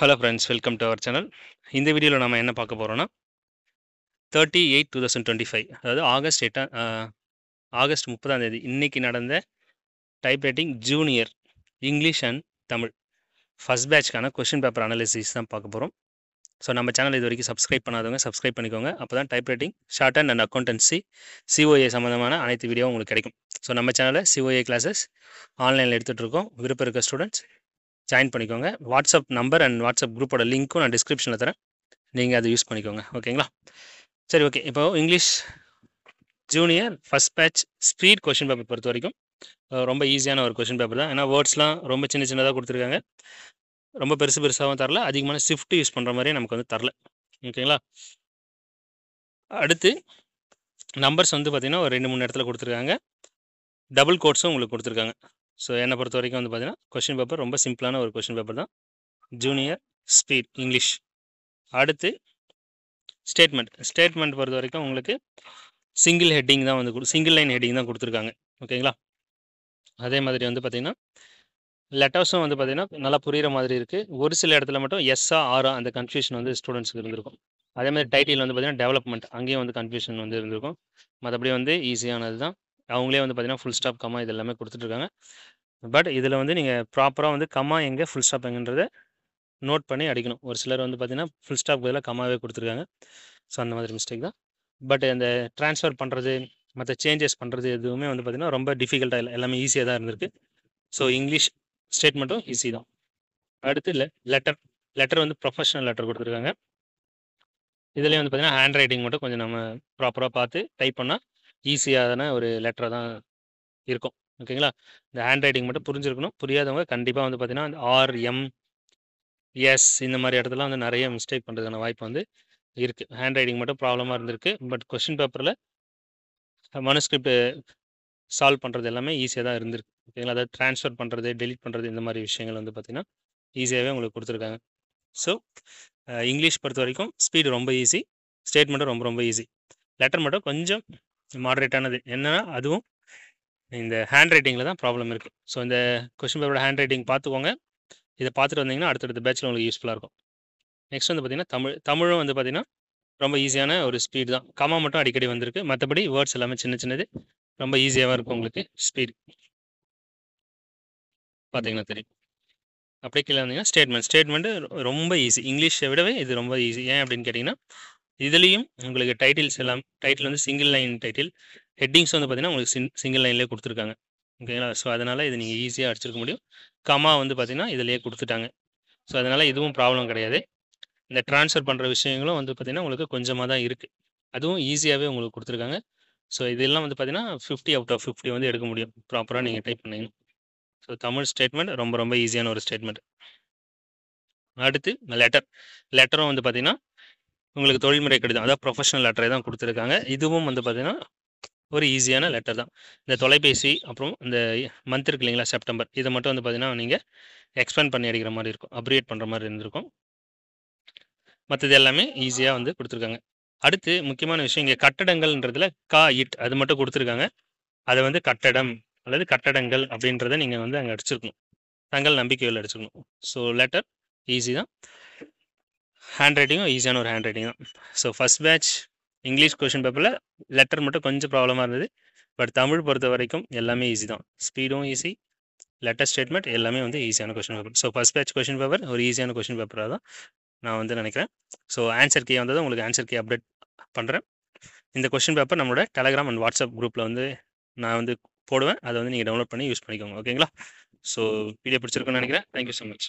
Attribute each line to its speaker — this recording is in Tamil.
Speaker 1: Hello friends, welcome to our channel. இந்த வீடியோவில் நம்ம என்ன பார்க்க போகிறோன்னா 30/8/2025, அதாவது ஆகஸ்ட் 30 இன்னைக்கு நடந்த type writing junior English and Tamil first பேட்ச்க்கான கொஷின் பேப்பர் அனாலிசிஸ் தான் பார்க்க போகிறோம். ஸோ நம்ம சேனல் இது வரைக்கும் சப்ஸ்கிரைப் பண்ணாதவங்க சப்ஸ்கிரைப் பண்ணிக்கோங்க. அப்போ தான் type writing, short and accountancy, COA சம்மந்தமான அனைத்து வீடியோ உங்களுக்கு கிடைக்கும். ஸோ நம்ம சேனலில் சிஓஏ கிளாஸஸ் ஆன்லைனில் எடுத்துகிட்டு இருக்கோம். விருப்பம் இருக்க ஸ்டூடெண்ட்ஸ் ஜாயின் பண்ணிக்கோங்க. வாட்ஸ்அப் நம்பர் அண்ட் வாட்ஸ்அப் குரூப்போட லிங்க்கும் நான் டிஸ்கிரிப்ஷனில் தரேன். நீங்கள் அதை யூஸ் பண்ணிக்கோங்க. ஓகேங்களா? சரி, ஓகே. இப்போ English junior first batch speed question paper பொறுத்த வரைக்கும் ரொம்ப ஈஸியான ஒரு கொஷின் பேப்பர் தான். ஏன்னா வேர்ட்ஸ்லாம் ரொம்ப சின்ன சின்னதாக கொடுத்துருக்காங்க. ரொம்ப பெருசாகவும் தரல, அதிகமான ஷிஃப்ட் யூஸ் பண்ணுற மாதிரியே நமக்கு வந்து தரல. ஓகேங்களா? அடுத்து நம்பர்ஸ் வந்து பார்த்திங்கன்னா ஒரு 2-3 இடத்துல கொடுத்துருக்காங்க. டபுள் கோட்ஸும் உங்களுக்கு கொடுத்துருக்காங்க. ஸோ என்னை பொறுத்த வரைக்கும் வந்து பார்த்திங்கன்னா கொஷின் பேப்பர் ரொம்ப சிம்பிளான ஒரு கொஷின் பேப்பர் தான், ஜூனியர் ஸ்பீட் இங்கிலீஷ். அடுத்து ஸ்டேட்மெண்ட் பொறுத்த வரைக்கும் உங்களுக்கு சிங்கிள் ஹெட்டிங் தான் வந்து சிங்கிள் லைன் ஹெட்டிங் தான் கொடுத்துருக்காங்க. ஓகேங்களா? அதே மாதிரி வந்து பார்த்திங்கன்னா லெட்டர்ஸும் வந்து பார்த்திங்கன்னா நல்லா புரிகிற மாதிரி இருக்குது. ஒரு சில இடத்துல மட்டும் எஸ்ஸா ஆரா அந்த கன்ஃபியூஷன் வந்து ஸ்டூடெண்ட்ஸுக்கு இருந்திருக்கும். அதே மாதிரி டைட்டில் வந்து பார்த்திங்கன்னா டெவலப்மெண்ட், அங்கேயும் வந்து கன்ஃபியூஷன் வந்து இருந்திருக்கும். மற்றபடி வந்து ஈஸியானது தான். அவங்களே வந்து பார்த்திங்கன்னா ஃபுல் ஸ்டாப், கம்மா இது எல்லாமே கொடுத்துட்ருக்காங்க. பட் இதில் வந்து நீங்கள் ப்ராப்பராக வந்து கம்மா எங்கே ஃபுல் ஸ்டாப் எங்கன்றதை நோட் பண்ணி அடிக்கணும். ஒரு சிலர் வந்து பார்த்திங்கன்னா ஃபுல் ஸ்டாப் பதிலாக கம்மாவே கொடுத்துருக்காங்க. ஸோ அந்த மாதிரி மிஸ்டேக் தான். பட் அந்த ட்ரான்ஸ்ஃபர் பண்ணுறது, மற்ற சேஞ்சஸ் பண்ணுறது எதுவுமே வந்து பார்த்திங்கன்னா ரொம்ப டிஃபிகல்ட்டாக இல்லை, எல்லாமே ஈஸியாக தான் இருந்திருக்கு. ஸோ இங்கிலீஷ் ஸ்டேட்மெண்ட்டும் ஈஸி தான். அடுத்து லெட்டர் வந்து ப்ரொஃபஷனல் லெட்டர் கொடுத்துருக்காங்க. இதுலேயே வந்து பார்த்திங்கன்னா ஹேண்ட் ரைட்டிங் மட்டும் கொஞ்சம் நம்ம ப்ராப்பராக பார்த்து டைப் பண்ணால் ஈஸியான ஒரு லெட்டராக தான் இருக்கும். ஓகேங்களா? இந்த ஹேண்ட் ரைட்டிங் மட்டும் புரிஞ்சிருக்கணும். புரியாதவங்க கண்டிப்பாக வந்து பார்த்திங்கன்னா அந்த ஆர்எம் எஸ் இந்த மாதிரி இடத்துல வந்து நிறைய மிஸ்டேக் பண்ணுறதுக்கான வாய்ப்பு வந்து இருக்குது. ஹேண்ட் ரைட்டிங் மட்டும் ப்ராப்ளமாக இருந்திருக்கு. பட் கொஷின் பேப்பரில் மனுஸ்கிரிப்ட் சால்வ் பண்ணுறது எல்லாமே ஈஸியாக தான் இருந்திருக்கு. ஓகேங்களா? அதாவது ட்ரான்ஸ்ஃபர் பண்ணுறது, டெலிட் பண்ணுறது, இந்த மாதிரி விஷயங்கள் வந்து பார்த்திங்கன்னா ஈஸியாகவே உங்களுக்கு கொடுத்துருக்காங்க. ஸோ இங்கிலீஷ் பொறுத்த வரைக்கும் ஸ்பீடு ரொம்ப ஈஸி, ஸ்டேட்மெண்ட்டும் ரொம்ப ரொம்ப ஈஸி. லெட்டர் மட்டும் கொஞ்சம் மாடரேட்டானது. என்னென்னா அதுவும் இந்த ஹேண்ட் ரைட்டிங்கில் தான் ப்ராப்ளம் இருக்குது. ஸோ இந்த கொஷின் பேப்பரோட ஹேண்ட் ரைட்டிங் பார்த்துக்கோங்க. இதை பார்த்துட்டு வந்தீங்கன்னா அடுத்தடுத்த பேட்சில் உங்களுக்கு யூஸ்ஃபுல்லாக இருக்கும். நெக்ஸ்ட் வந்து பார்த்திங்கன்னா தமிழும் வந்து பார்த்திங்கன்னா ரொம்ப ஈஸியான ஒரு ஸ்பீடு தான். கமா மட்டும் அடிக்கடி வந்திருக்கு. மற்றபடி வேர்ட்ஸ் எல்லாமே சின்னது, ரொம்ப ஈஸியாகவும் இருக்கும் உங்களுக்கு ஸ்பீடு. பார்த்தீங்கன்னா தெரியும். அப்படியே கீழே வந்தீங்கன்னா ஸ்டேட்மெண்ட்டு ரொம்ப ஈஸி. இங்கிலீஷை விடவே இது ரொம்ப ஈஸி. ஏன் அப்படின்னு கேட்டிங்கன்னா இதுலேயும் உங்களுக்கு டைட்டில் வந்து சிங்கிள் லைன் டைட்டில், ஹெட்டிங்ஸ் வந்து பார்த்திங்கன்னா உங்களுக்கு சிங்கிள் லைன்லேயே கொடுத்துருக்காங்க. ஓகேங்களா? ஸோ அதனால் இது நீங்கள் ஈஸியாக அடிச்சிருக்க முடியும். கமா வந்து பார்த்திங்கன்னா இதிலேயே கொடுத்துட்டாங்க. ஸோ அதனால் இதுவும் ப்ராப்ளம் கிடையாது. இந்த ட்ரான்ஸ்ஃபர் பண்ணுற விஷயங்களும் வந்து பார்த்திங்கன்னா உங்களுக்கு கொஞ்சமாக தான் இருக்குது. அதுவும் ஈஸியாகவே உங்களுக்கு கொடுத்துருக்காங்க. ஸோ இதெல்லாம் வந்து பார்த்திங்கன்னா 50 அவுட் ஆஃப் 50 வந்து எடுக்க முடியும் ப்ராப்பராக நீங்கள் டைப் பண்ணிங்க. ஸோ தமிழ் ஸ்டேட்மெண்ட் ரொம்ப ரொம்ப ஈஸியான ஒரு ஸ்டேட்மெண்ட். அடுத்து லெட்டரும் வந்து பார்த்திங்கன்னா உங்களுக்கு தொழில்முறை கடிதம், அதாவது ப்ரொஃபஷனல் லெட்டரை தான் கொடுத்துருக்காங்க. இதுவும் வந்து பார்த்திங்கன்னா ஒரு ஈஸியான லெட்டர் தான். இந்த தொலைபேசி அப்புறம் இந்த மந்த் இருக்கு இல்லைங்களா, செப்டம்பர், இதை மட்டும் வந்து பார்த்திங்கன்னா நீங்கள் எக்ஸ்பேண்ட் பண்ணி அடிக்கிற மாதிரி இருக்கும், அப்ரியேட் பண்ணுற மாதிரி இருந்திருக்கும். மற்றது எல்லாமே ஈஸியாக வந்து கொடுத்துருக்காங்க. அடுத்து முக்கியமான விஷயம், இங்கே கட்டடங்கள்ன்றதுல இட் அது மட்டும் கொடுத்துருக்காங்க. அதை வந்து கட்டடம் அல்லது கட்டடங்கள் அப்படின்றத நீங்கள் வந்து அங்கே அடிச்சிருக்கணும், தங்கள் நம்பிக்கையில் அடிச்சிருக்கணும். ஸோ லெட்டர் ஈஸி தான், ஹேண்ட் ரைட்டிங்கும் ஈஸியான ஒரு ஹேண்ட் ரைட்டிங் தான். So first batch English question paper letter மட்டும் கொஞ்சம் ப்ராப்ளமாக இருந்தது. பட் தமிழ் பொறுத்த வரைக்கும் எல்லாமே ஈஸி தான். ஸ்பீடும் ஈஸி, லெட்டர் ஸ்டேட்மெண்ட் எல்லாமே வந்து ஈஸியான question paper. So first batch question paper ஒரு ஈஸியான கொஷின் பேப்பராக தான் நான் வந்து நினைக்கிறேன். ஸோ ஆன்சர் கீ வந்தது உங்களுக்கு ஆன்சர் கீ அப்டேட் பண்ணுறேன். இந்த கொஷின் பேப்பர் நம்மளோட டெலகிராம் அண்ட் வாட்ஸ்அப் குரூப்பில் வந்து நான் வந்து போடுவேன். அதை வந்து நீங்கள் டவுன்லோட் பண்ணி யூஸ் பண்ணிக்கோங்க. ஓகேங்களா? ஸோ வீடியோ பிடிச்சிருக்குன்னு நினைக்கிறேன். Thank you so much.